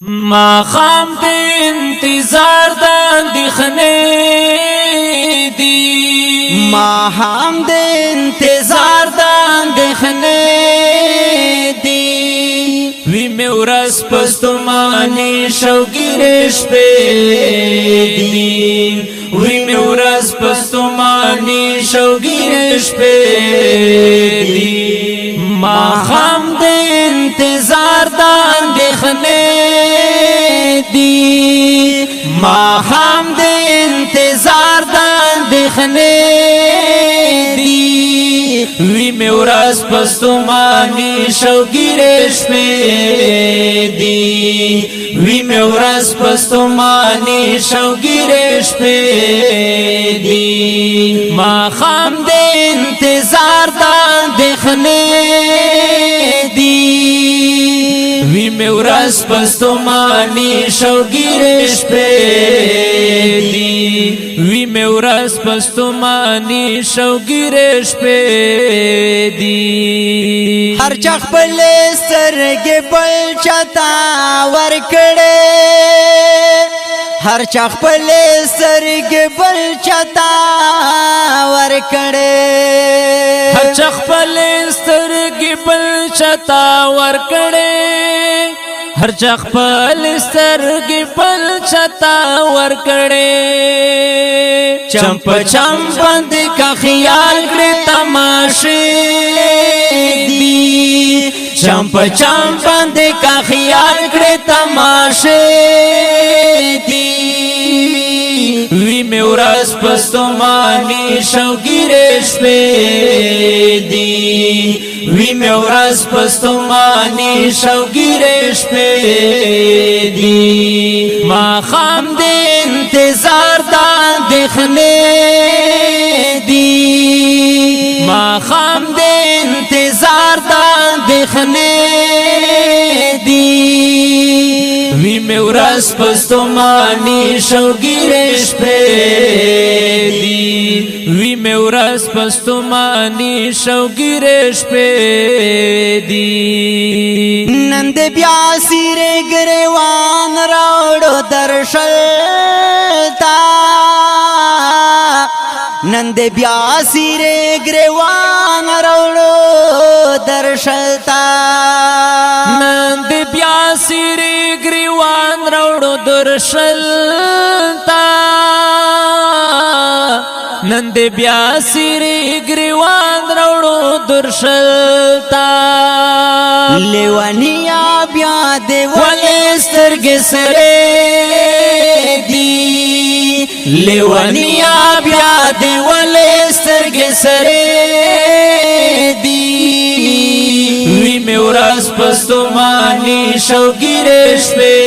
ما خام دے انتظار دا دخنے دی ما هم د انتظار د اندېښنې دی وی می ورځ پستمانی شوګیرې شپې دی وی می ورځ پستمانی شوګیرې شپې دی ما هم د انتظار د اندېښنې دی ما هم د انتظار د اندېښنې دی وی می ورځ پستمانی شوګیرې شپې دی وی می ورځ پستمانی شوګیرې شپې دی ما خام د انتظار د اندېښنې دی وی می ورځ پستمانی شوګیرې شپې دی وی می ورځ پستمانی شوګیرې شپې دی هر چا خپل سترګې بل چاته ورکړې هر چا خپل سترګې بل چاته ورکړې هر چا خپل سترګې بل چاته ورکړې هر چا خپل سترګې بل چاته ورکړې چمپ چمپ باندې کا خیال کړې تماشې دی چمپ چمپ باندې کا خیال کړې تماشې دی وی می ورځ پستمانی شوګیرې شپې دی وی می ورځ پستمانی شوګیرې شپې دی ما خام د انتظار د اندېښنې دی ما خام د انتظار د اندېښنې دی وی می ورځ پستمانی شوګیرې شپې دی وی می ورځ پستمانی شوګیرې شپې دی نن د بیا سیرې ګریوان راوړو درشل تا نن د بیا سیرې ګریوان راوړو درشل تا نن د بیا سیرې ګریوان راوړو درشل تا نن د بیا سیرې ګریوان راوړو درشل تا لیوانیا بیا د ولې سترګې سرې دی لیوانیا بیا د ولې سترګې سرې دی وی می ورځ پستمانی شوګیرې شپې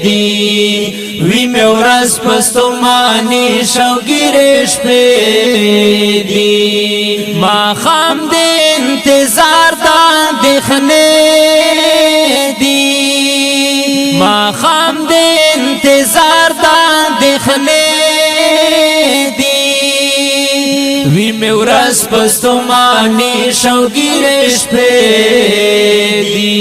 دی وی می ورځ پستمانی شوګیرې شپې دی ما خام د انتظار د اندېښنې دی ما خام د انتظار د اندېښنې دی وی می ورځ پستمانی شوګیرې شپې دی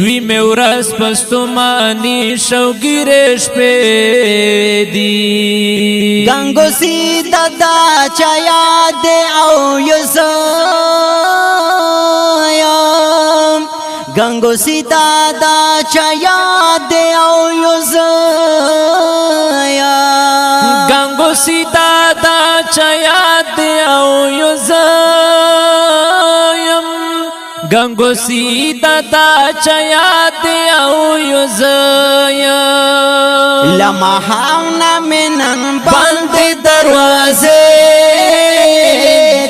وی می ورځ پستمانی شوګیرې شپې دی گنگو سیدا دا چا یاد او یزایم گنگو سیدا دا چا یاد او یزایم گنگو سیدا دا چا یاد او یزایم گنگو سیدا دا چا یاد او یزایم لما حاونا منن بند دروازے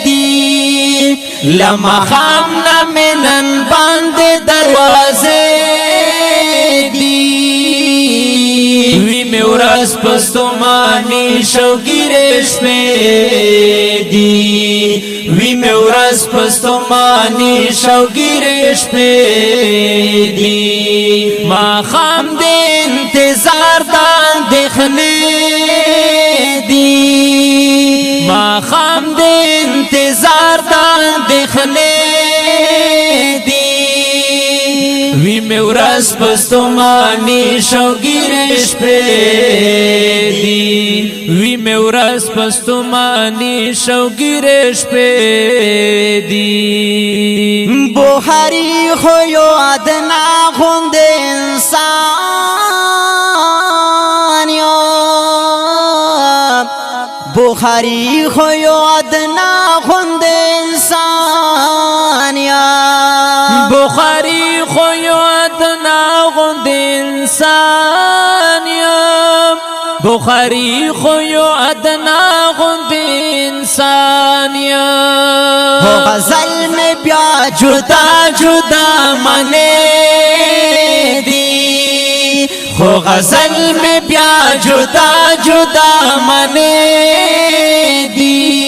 دی لما حاونا منن بند دروازے دی وی می ورځ پستمانی شوګیرې شپې دی وی می ورځ پستمانی شوګیرې شپې دی ما خام د انتظار د اندېښنې دی ما خام د انتظار د اندېښنې دی وی می ورځ ورځ پستومانی شوګیرش پریدي وی مې ورځ پستومانی شوګیرش پریدي بخاری خو یو ادنا خوند انسان یو بخاری خو یو ادنا خوند انسان یا بخاری خو یو ادنا خوند انسان یا بخاری خو یو ادنا خوند انسان یا غزل میں بیا جدا جدا منے دی خو غزل میں بیا جدا جدا منے دی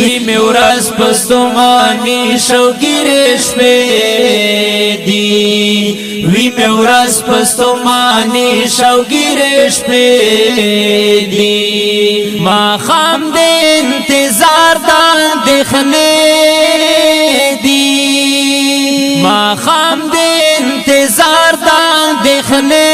وی مې ورځ پستومانی شوګیرش پریدي وی مې ورځ پستومانی شوګیرش پریدي ما خام دے انتظار دان دکھنے دی ما خام دے انتظار دان دکھنے